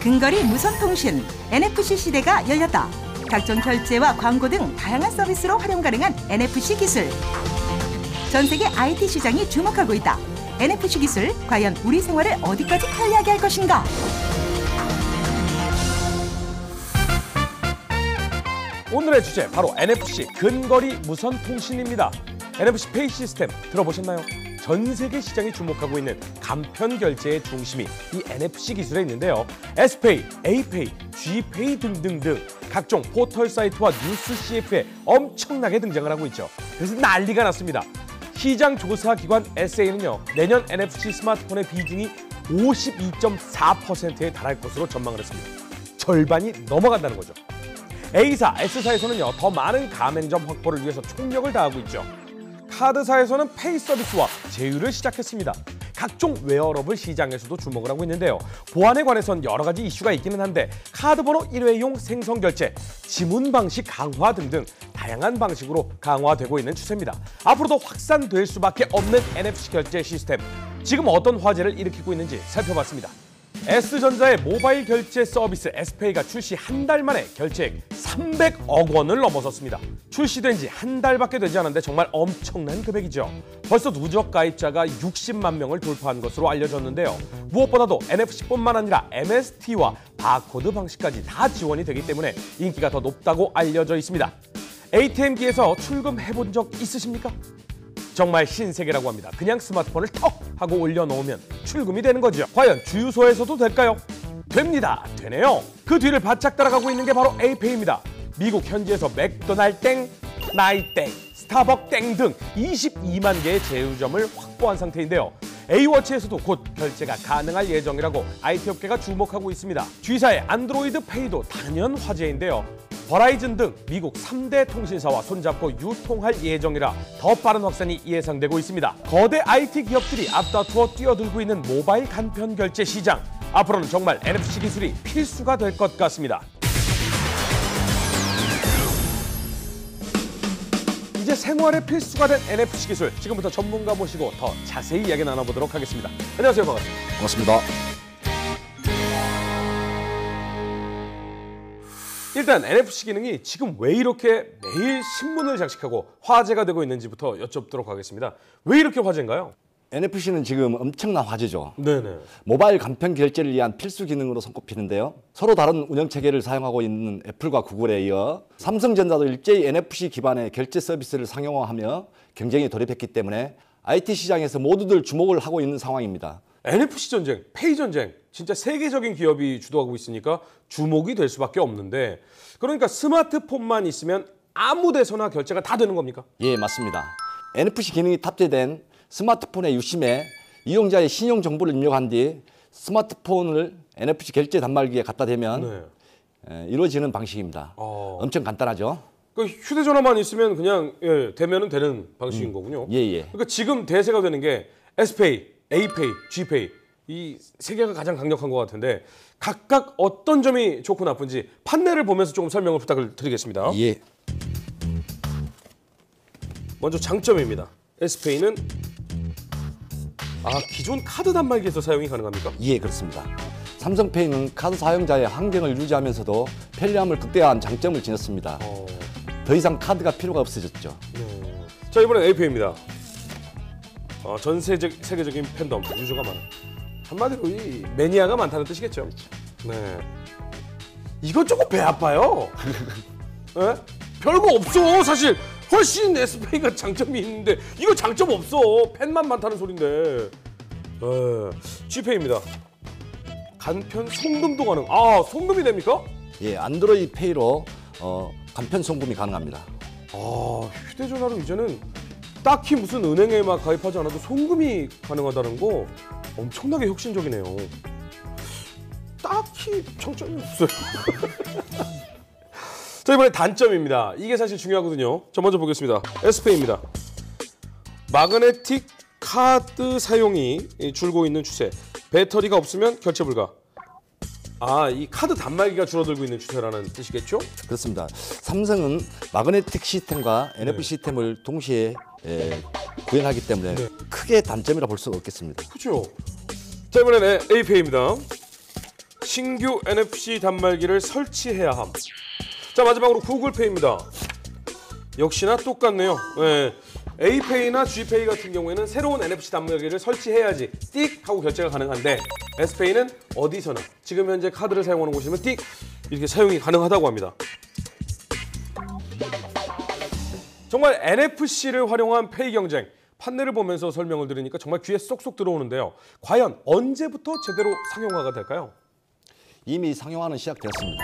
근거리 무선통신 NFC 시대가 열렸다. 각종 결제와 광고 등 다양한 서비스로 활용 가능한 NFC 기술. 전 세계 IT 시장이 주목하고 있다. NFC 기술, 과연 우리 생활을 어디까지 편리하게 할 것인가? 오늘의 주제 바로 NFC 근거리 무선 통신입니다. NFC 페이 시스템 들어보셨나요? 전 세계 시장이 주목하고 있는 간편 결제의 중심이 이 NFC 기술에 있는데요. S페이, A페이, G페이 등등등 각종 포털 사이트와 뉴스 CF에 엄청나게 등장을 하고 있죠. 그래서 난리가 났습니다. 시장 조사 기관 SA는요, 내년 NFC 스마트폰의 비중이 52.4%에 달할 것으로 전망을 했습니다. 절반이 넘어간다는 거죠. A사, S사에서는요, 더 많은 가맹점 확보를 위해서 총력을 다하고 있죠. 카드사에서는 페이 서비스와 제휴를 시작했습니다. 각종 웨어러블 시장에서도 주목을 하고 있는데요. 보안에 관해선 여러 가지 이슈가 있기는 한데 카드번호 일회용 생성 결제, 지문 방식 강화 등등 다양한 방식으로 강화되고 있는 추세입니다. 앞으로도 확산될 수밖에 없는 NFC 결제 시스템. 지금 어떤 화제를 일으키고 있는지 살펴봤습니다. S전자의 모바일 결제 서비스 S페이가 출시 한 달 만에 결제액 300억 원을 넘어섰습니다. 출시된 지 한 달밖에 되지 않았는데 정말 엄청난 금액이죠. 벌써 누적 가입자가 60만 명을 돌파한 것으로 알려졌는데요. 무엇보다도 NFC뿐만 아니라 MST와 바코드 방식까지 다 지원이 되기 때문에 인기가 더 높다고 알려져 있습니다. ATM기에서 출금해본 적 있으십니까? 정말 신세계라고 합니다. 그냥 스마트폰을 턱 하고 올려놓으면 출금이 되는 거죠. 과연 주유소에서도 될까요? 됩니다. 되네요. 그 뒤를 바짝 따라가고 있는 게 바로 A페이입니다. 미국 현지에서 맥도날드 땡, 나이 땡, 스타벅 땡 등 22만 개의 제휴점을 확보한 상태인데요. A워치에서도 곧 결제가 가능할 예정이라고 IT 업계가 주목하고 있습니다. G사의 안드로이드 페이도 단연 화제인데요. 버라이즌 등 미국 3대 통신사와 손잡고 유통할 예정이라 더 빠른 확산이 예상되고 있습니다. 거대 IT 기업들이 앞다투어 뛰어들고 있는 모바일 간편 결제 시장. 앞으로는 정말 NFC 기술이 필수가 될 것 같습니다. 이제 생활에 필수가 된 NFC 기술. 지금부터 전문가 모시고 더 자세히 이야기 나눠보도록 하겠습니다. 안녕하세요. 반갑습니다. 고맙습니다. 일단 NFC 기능이 지금 왜 이렇게 매일 신문을 장식하고 화제가 되고 있는지부터 여쭤보도록 하겠습니다. 왜 이렇게 화제인가요? NFC는 지금 엄청난 화제죠. 네네. 모바일 간편 결제를 위한 필수 기능으로 손꼽히는데요. 서로 다른 운영체계를 사용하고 있는 애플과 구글에 이어 삼성전자도 일제히 NFC 기반의 결제 서비스를 상용화하며 경쟁에 돌입했기 때문에 IT 시장에서 모두들 주목을 하고 있는 상황입니다. NFC 전쟁, 페이 전쟁, 진짜 세계적인 기업이 주도하고 있으니까 주목이 될 수밖에 없는데, 그러니까 스마트폰만 있으면 아무 데서나 결제가 다 되는 겁니까? 예, 맞습니다. NFC 기능이 탑재된 스마트폰의 유심에 이용자의 신용 정보를 입력한 뒤 스마트폰을 NFC 결제 단말기에 갖다 대면 이루어지는 방식입니다. 엄청 간단하죠. 그러니까 휴대전화만 있으면 그냥 되면은 되는 방식인 거군요. 예. 그러니까 지금 대세가 되는 게 S페이, A페이, G페이 이 세 개가 가장 강력한 것 같은데 각각 어떤 점이 좋고 나쁜지 판례를 보면서 조금 설명을 부탁을 드리겠습니다. 예. 먼저 장점입니다. S페이는 기존 카드 단말기에서 사용이 가능합니까? 예, 그렇습니다. 삼성페이는 카드 사용자의 환경을 유지하면서도 편리함을 극대화한 장점을 지녔습니다. 더 이상 카드가 필요가 없어졌죠. 자, 이번엔 A페이입니다. 전 세계적인 팬덤, 유저가 많아. 한마디로 이 매니아가 많다는 뜻이겠죠. 네. 이건 조금 배 아파요. 네? 별거 없어, 사실. 훨씬 S페이가 장점이 있는데 이거 장점 없어. 팬만 많다는 소린데. G페이입니다. 간편 송금도 가능. 송금이 됩니까? 예, 안드로이드 페이로 간편 송금이 가능합니다. 휴대전화로 이제는 딱히 무슨 은행에 막 가입하지 않아도 송금이 가능하다는 거 엄청나게 혁신적이네요. 딱히 장점이 없어요. 자, 이번에 단점입니다. 이게 사실 중요하거든요. 자, 먼저 보겠습니다. S페이입니다. 마그네틱 카드 사용이 줄고 있는 추세. 배터리가 없으면 결제 불가. 이 카드 단말기가 줄어들고 있는 추세라는 뜻이겠죠? 그렇습니다. 삼성은 마그네틱 시스템과 NFC 시스템을 동시에 구현하기 때문에 크게 단점이라 볼 수가 없겠습니다. 그렇죠. 자, 이번에는 A페이입니다. 신규 NFC 단말기를 설치해야 함. 자, 마지막으로 구글페이입니다. 역시나 똑같네요. 네. A페이나 G페이 같은 경우에는 새로운 NFC 단말기를 설치해야지 띡 하고 결제가 가능한데 S페이는 어디서나 지금 현재 카드를 사용하는 곳이면 띡 이렇게 사용이 가능하다고 합니다. 정말 NFC를 활용한 페이 경쟁, 판넬을 보면서 설명을 들으니까 정말 귀에 쏙쏙 들어오는데요. 과연 언제부터 제대로 상용화가 될까요? 이미 상용화는 시작되었습니다.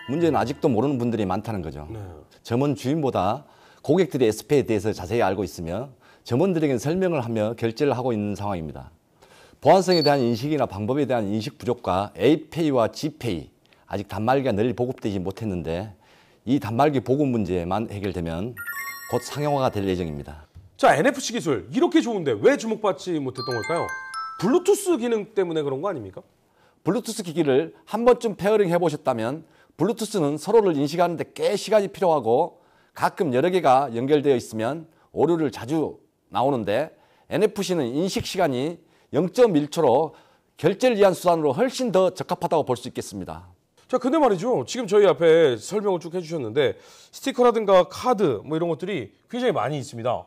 문제는 아직도 모르는 분들이 많다는 거죠. 네. 점원 주인보다 고객들이 S페이에 대해서 자세히 알고 있으며 점원들에게 설명을 하며 결제를 하고 있는 상황입니다. 보안성에 대한 인식이나 방법에 대한 인식 부족과 A페이와 G페이 아직 단말기가 널리 보급되지 못했는데 이 단말기 보급 문제만 해결되면 곧 상용화가 될 예정입니다. 자, NFC 기술 이렇게 좋은데 왜 주목받지 못했던 걸까요? 블루투스 기능 때문에 그런 거 아닙니까? 블루투스 기기를 한 번쯤 페어링 해보셨다면 블루투스는 서로를 인식하는 데 꽤 시간이 필요하고 가끔 여러 개가 연결되어 있으면 오류를 자주 나오는데 NFC는 인식 시간이 0.1초로 결제를 위한 수단으로 훨씬 더 적합하다고 볼 수 있겠습니다. 자, 근데 말이죠. 지금 저희 앞에 설명을 쭉 해주셨는데 스티커라든가 카드 뭐 이런 것들이 굉장히 많이 있습니다.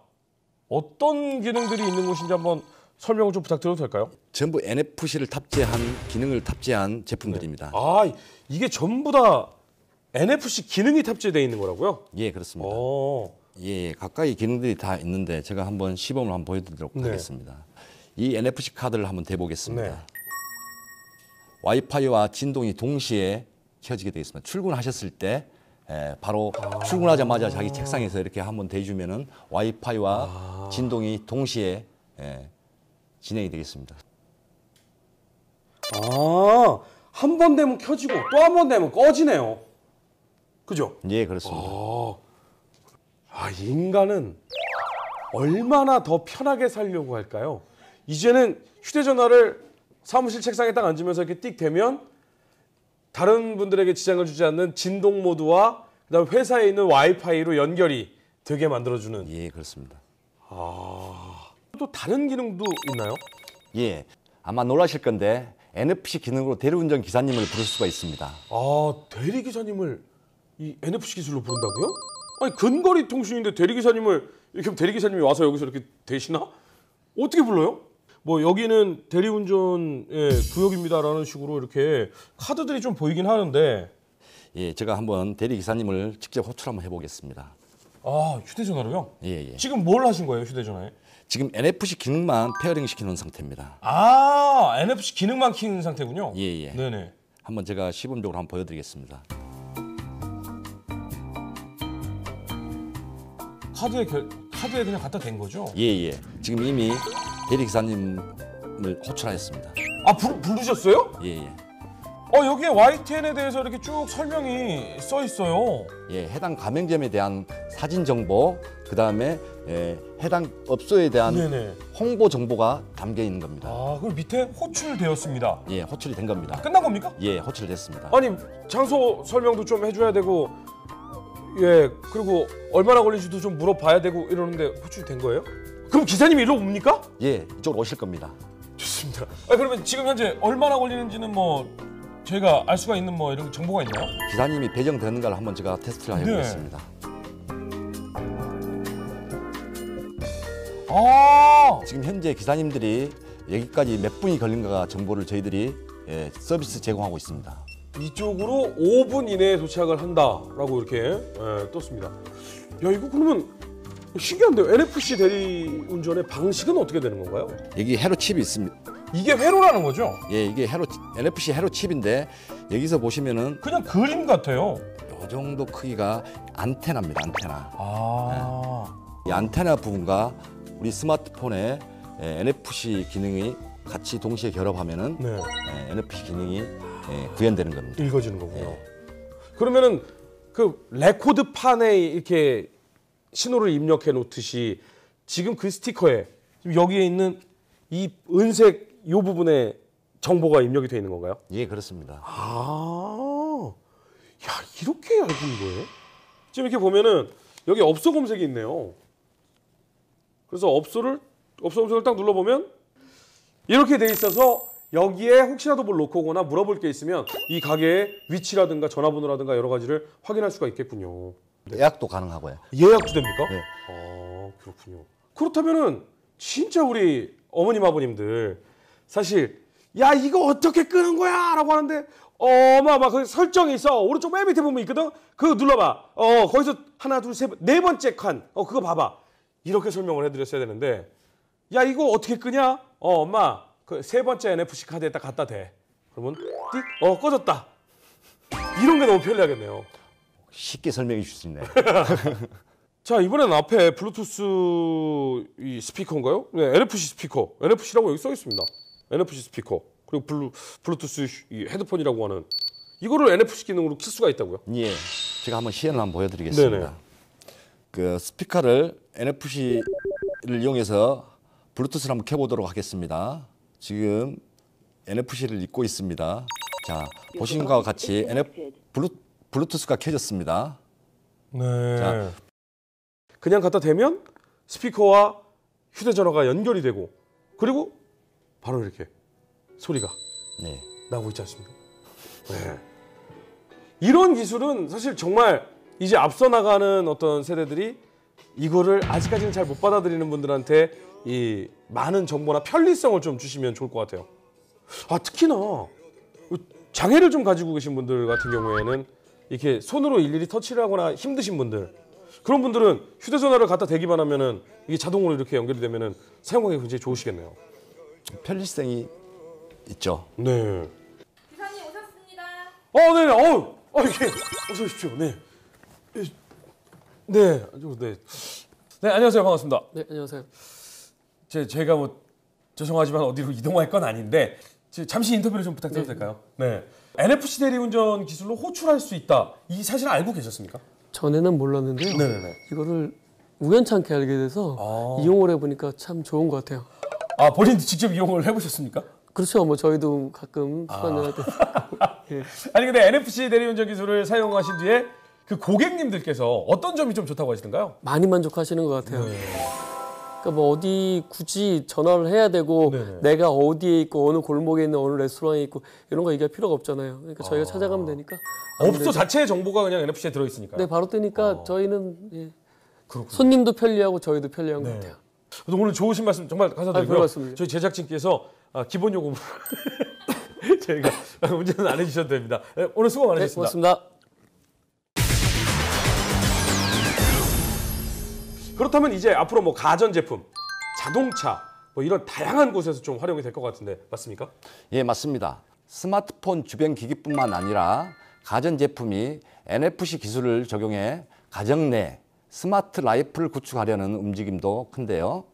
어떤 기능들이 있는 곳인지 한번 설명을 좀 부탁드려도 될까요? 전부 NFC를 탑재한 기능을 탑재한 제품들입니다. 아, 이게 전부 다 NFC 기능이 탑재되어 있는 거라고요? 예, 그렇습니다. 오. 예, 가까이 기능들이 다 있는데 제가 한번 시범을 한번 보여드리도록 네. 하겠습니다. 이 NFC 카드를 한번 대보겠습니다. 네. 와이파이와 진동이 동시에 켜지게 되어 있습니다. 출근하셨을 때 바로 출근하자마자 자기 책상에서 이렇게 한번 대주면은 와이파이와 진동이 동시에 진행이 되겠습니다. 아, 한 번 되면 켜지고 또 한 번 되면 꺼지네요. 그죠? 예, 그렇습니다. 인간은 얼마나 더 편하게 살려고 할까요? 이제는 휴대전화를 사무실 책상에 딱 앉으면서 이렇게 띡 대면 다른 분들에게 지장을 주지 않는 진동 모드와 그다음에 회사에 있는 와이파이로 연결이 되게 만들어주는. 예, 그렇습니다. 또 다른 기능도 있나요? 예, 아마 놀라실 건데 NFC 기능으로 대리운전 기사님을 부를 수가 있습니다. 아, 대리기사님을 이 NFC 기술로 부른다고요? 아니, 근거리 통신인데 대리기사님을 이렇게 대리기사님이 와서 여기서 이렇게 대시나? 어떻게 불러요? 뭐 여기는 대리운전의 구역입니다라는 식으로 이렇게 카드들이 좀 보이긴 하는데. 예, 제가 한번 대리기사님을 직접 호출 한번 해보겠습니다. 아, 휴대전화로요? 예, 예. 지금 뭘 하신 거예요, 휴대전화에? 지금 NFC 기능만 페어링 시키는 상태입니다. 아, NFC 기능만 킨 상태군요. 예, 예. 네네. 한번 제가 시범적으로 한번 보여드리겠습니다. 카드에 그냥 갖다 댄 거죠? 예, 예. 지금 이미 대리기사님을 호출하였습니다. 아, 부르셨어요? 예, 예. 여기에 YTN에 대해서 이렇게 쭉 설명이 써 있어요. 예, 해당 가맹점에 대한 사진 정보, 그 다음에 해당 업소에 대한 네네. 홍보 정보가 담겨 있는 겁니다. 아, 그럼 밑에 호출되었습니다. 예, 호출이 된 겁니다. 끝난 겁니까? 예, 호출됐습니다. 아니, 장소 설명도 좀 해줘야 되고, 예, 그리고 얼마나 걸리지도 좀 물어봐야 되고 이러는데 호출된 거예요? 그럼 기사님이 일로 옵니까? 예, 이쪽으로 오실 겁니다. 좋습니다. 그러면 지금 현재 얼마나 걸리는지는 뭐 저희가 알 수가 있는 뭐 이런 정보가 있나요? 기사님이 배정되는가를 한번 제가 테스트를 해보겠습니다. 아, 지금 현재 기사님들이 여기까지 몇 분이 걸린가 정보를 저희들이 서비스 제공하고 있습니다. 이쪽으로 5분 이내에 도착을 한다라고 이렇게 떴습니다. 야, 이거 그러면 신기한데요. NFC 대리운전의 방식은 어떻게 되는 건가요? 여기 회로 칩이 있습니다. 이게 회로라는 거죠? 예, 이게 NFC 회로 칩인데 여기서 보시면은 그냥 그림 같아요. 이 정도 크기가 안테나입니다. 안테나. 아, 이 안테나 부분과 우리 스마트폰의 NFC 기능이 같이 동시에 결합하면은 네. NFC 기능이 구현되는 겁니다. 읽어지는 거고요. 그러면은 그 레코드판에 이렇게 신호를 입력해 놓듯이 지금 그 스티커에 지금 여기에 있는 이 은색 이 부분에 정보가 입력이 되어 있는 건가요? 예, 그렇습니다. 아, 야, 이렇게 얇은 거예요? 지금 이렇게 보면은 여기 업소 검색이 있네요. 그래서 업소 검색을 딱 눌러보면 이렇게 돼 있어서 여기에 혹시라도 뭘 놓고 오거나 물어볼 게 있으면 이 가게의 위치라든가 전화번호라든가 여러 가지를 확인할 수가 있겠군요. 예약도 가능하고요. 예약도 됩니까? 네. 그렇군요. 그렇다면은 진짜 우리 어머님 아버님들 사실 야 이거 어떻게 끄는 거야? 라고 하는데 막 그 설정이 있어. 오른쪽 맨 밑에 보면 있거든. 그거 눌러봐. 거기서 하나 둘 셋 네 번째 칸. 그거 봐봐. 이렇게 설명을 해드렸어야 되는데 야 이거 어떻게 끄냐? 엄마 그 세 번째 NFC 카드에다 갖다 대. 그러면 띡 꺼졌다. 이런 게 너무 편리하겠네요. 쉽게 설명해 주실 수 있네요. 자 이번에는 앞에 블루투스 이 스피커인가요? 네, NFC 스피커. NFC라고 여기 써 있습니다. NFC 스피커. 그리고 블루투스 이 헤드폰이라고 하는 이거를 NFC 기능으로 킬 수가 있다고요? 예, 제가 한번 시연을 한번 보여드리겠습니다. 네네. 그 스피커를 NFC를 이용해서 블루투스를 한번 켜보도록 하겠습니다. 지금 NFC를 입고 있습니다. 자, 보신 것과 같이 블루투스가 켜졌습니다. 네. 자. 그냥 갖다 대면 스피커와 휴대전화가 연결이 되고 그리고 바로 이렇게 소리가 네. 나고 있지 않습니까? 네. 이런 기술은 사실 정말 이제 앞서 나가는 어떤 세대들이 이거를 아직까지는 잘 못 받아들이는 분들한테 이 많은 정보나 편리성을 좀 주시면 좋을 것 같아요. 특히나 장애를 좀 가지고 계신 분들 같은 경우에는 이렇게 손으로 일일이 터치를 하거나 힘드신 분들 그런 분들은 휴대전화를 갖다 대기만 하면은 이게 자동으로 이렇게 연결이 되면은 사용하기 굉장히 좋으시겠네요. 편리성이 있죠. 네. 기사님 오셨습니다. 네. 이렇게 어서 오십시오. 네. 네. 네. 네, 안녕하세요. 반갑습니다. 네, 안녕하세요. 제가 뭐 죄송하지만 어디로 이동할 건 아닌데 잠시 인터뷰를 좀 부탁드려도 될까요? 네. NFC 대리운전 기술로 호출할 수 있다. 이 사실 알고 계셨습니까? 전에는 몰랐는데요. 네네네. 이거를 우연찮게 알게 돼서 이용을 해보니까 참 좋은 것 같아요. 본인도 직접 이용을 해보셨습니까? 그렇죠. 뭐 저희도 가끔 수반할 때. 예. 아니 근데 NFC 대리운전 기술을 사용하신 뒤에 그 고객님들께서 어떤 점이 좀 좋다고 하시던가요? 많이 만족하시는 것 같아요. 네. 그러니까 뭐 어디 굳이 전화를 해야 되고 네네. 내가 어디에 있고 어느 골목에 있는 어느 레스토랑에 있고 이런 거 얘기할 필요가 없잖아요. 그러니까 저희가 찾아가면 되니까. 업소 자체의 정보가 그냥 NFC에 들어있으니까요. 네, 바로 뜨니까 저희는 손님도 편리하고 저희도 편리한 것 같아요. 그래서 오늘 좋으신 말씀 정말 감사드리고요. 별말씀을요. 저희 제작진께서 기본 요금을 저희가 문제는 안 해주셔도 됩니다. 네, 오늘 수고 네, 많으셨습니다. 고맙습니다. 그렇다면 이제 앞으로 뭐 가전제품, 자동차 뭐 이런 다양한 곳에서 좀 활용이 될 것 같은데 맞습니까? 예, 맞습니다. 스마트폰 주변 기기뿐만 아니라 가전제품이 NFC 기술을 적용해 가정 내 스마트 라이프를 구축하려는 움직임도 큰데요.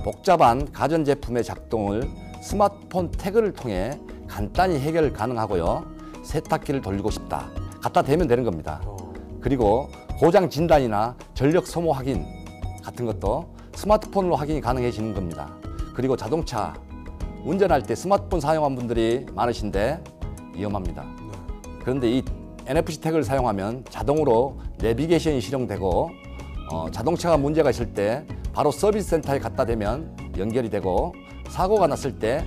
복잡한 가전제품의 작동을 스마트폰 태그를 통해 간단히 해결 가능하고요. 세탁기를 돌리고 싶다. 갖다 대면 되는 겁니다. 그리고 고장 진단이나 전력 소모 확인 같은 것도 스마트폰으로 확인이 가능해지는 겁니다. 그리고 자동차 운전할 때 스마트폰 사용한 분들이 많으신데 위험합니다. 그런데 이 NFC 태그를 사용하면 자동으로 내비게이션이 실행되고 자동차가 문제가 있을 때 바로 서비스 센터에 갖다 대면 연결이 되고 사고가 났을 때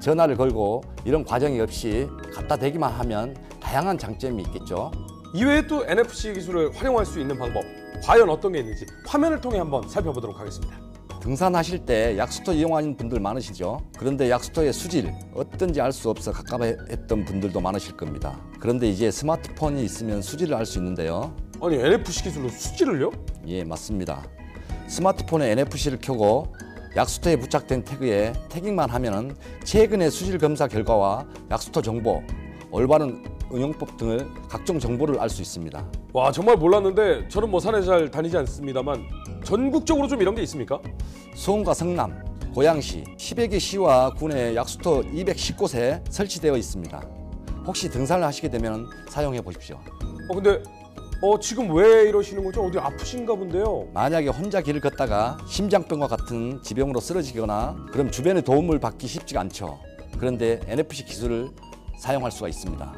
전화를 걸고 이런 과정이 없이 갖다 대기만 하면 다양한 장점이 있겠죠. 이외에 또 NFC 기술을 활용할 수 있는 방법 과연 어떤 게 있는지 화면을 통해 한번 살펴보도록 하겠습니다. 등산하실 때 약수터 이용하는 분들 많으시죠. 그런데 약수터의 수질 어떤지 알 수 없어 갑갑했던 분들도 많으실 겁니다. 그런데 이제 스마트폰이 있으면 수질을 알 수 있는데요. 아니 NFC 기술로 수질을요? 예, 맞습니다. 스마트폰에 NFC를 켜고 약수터에 부착된 태그에 태깅만 하면 최근의 수질 검사 결과와 약수터 정보, 올바른 응용법 등을 각종 정보를 알 수 있습니다. 와 정말 몰랐는데 저는 뭐 산에 잘 다니지 않습니다만 전국적으로 좀 이런 게 있습니까? 수원과 성남, 고양시, 10여 개 시와 군의 약수터 210곳에 설치되어 있습니다. 혹시 등산을 하시게 되면 사용해 보십시오. 근데 지금 왜 이러시는 거죠? 어디 아프신가 본데요? 만약에 혼자 길을 걷다가 심장병과 같은 지병으로 쓰러지거나 그럼 주변의 도움을 받기 쉽지가 않죠. 그런데 NFC 기술을 사용할 수가 있습니다.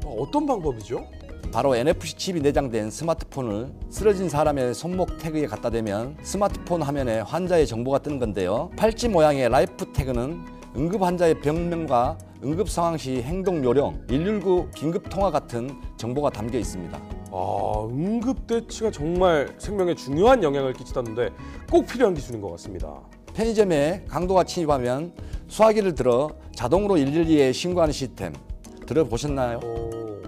어떤 방법이죠? 바로 NFC 칩이 내장된 스마트폰을 쓰러진 사람의 손목 태그에 갖다 대면 스마트폰 화면에 환자의 정보가 뜨는 건데요. 팔찌 모양의 라이프 태그는 응급 환자의 병명과 응급 상황 시 행동 요령, 119 긴급 통화 같은 정보가 담겨 있습니다. 응급 대치가 정말 생명에 중요한 영향을 끼치다는데 꼭 필요한 기술인 것 같습니다. 편의점에 강도가 침입하면 수화기를 들어 자동으로 112에 신고하는 시스템 들어보셨나요?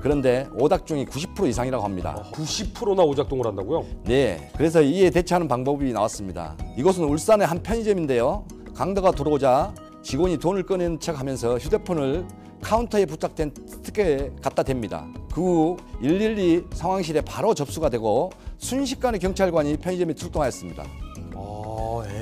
그런데 오작중이 90% 이상이라고 합니다. 90%나 오작동을 한다고요? 네, 그래서 이에 대처하는 방법이 나왔습니다. 이곳은 울산의 한 편의점인데요. 강도가 들어오자 직원이 돈을 꺼내는 척하면서 휴대폰을 카운터에 부착된 스티커에 갖다 댑니다. 그 후 112 상황실에 바로 접수가 되고 순식간에 경찰관이 편의점에 출동하였습니다.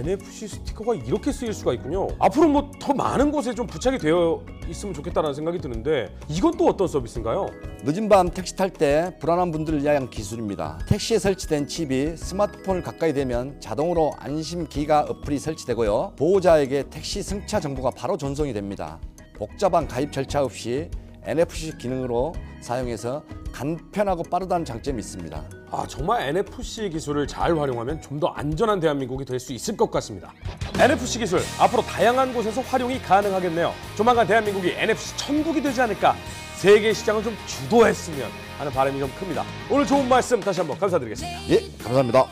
NFC 스티커가 이렇게 쓰일 수가 있군요. 앞으로 뭐 더 많은 곳에 좀 부착이 되어 있으면 좋겠다는 생각이 드는데 이건 또 어떤 서비스인가요? 늦은 밤 택시 탈 때 불안한 분들을 위한 기술입니다. 택시에 설치된 칩이 스마트폰을 가까이 대면 자동으로 안심기가 어플이 설치되고요. 보호자에게 택시 승차 정보가 바로 전송이 됩니다. 복잡한 가입 절차 없이 NFC 기능으로 사용해서 간편하고 빠르다는 장점이 있습니다. 정말 NFC 기술을 잘 활용하면 좀 더 안전한 대한민국이 될 수 있을 것 같습니다. NFC 기술 앞으로 다양한 곳에서 활용이 가능하겠네요. 조만간 대한민국이 NFC 천국이 되지 않을까, 세계 시장을 좀 주도했으면 하는 바람이 좀 큽니다. 오늘 좋은 말씀 다시 한번 감사드리겠습니다. 예, 감사합니다.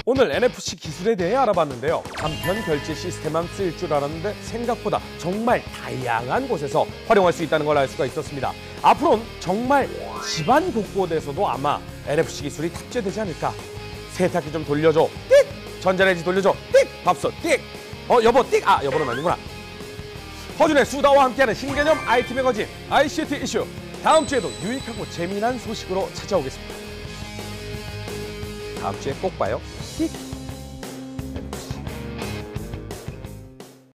오늘 NFC 기술에 대해 알아봤는데요. 간편 결제 시스템만 쓰일 줄 알았는데 생각보다 정말 다양한 곳에서 활용할 수 있다는 걸 알 수가 있었습니다. 앞으로는 정말 집안 곳곳에서도 아마 NFC 기술이 탑재되지 않을까. 세탁기 좀 돌려줘. 띡! 전자레인지 돌려줘. 띡! 밥솥 띡! 여보 띡! 여보는 아니구나. 허준의 수다와 함께하는 신개념 IT 매거진 ICT 이슈. 다음 주에도 유익하고 재미난 소식으로 찾아오겠습니다. 다음 주에 꼭 봐요. 띡!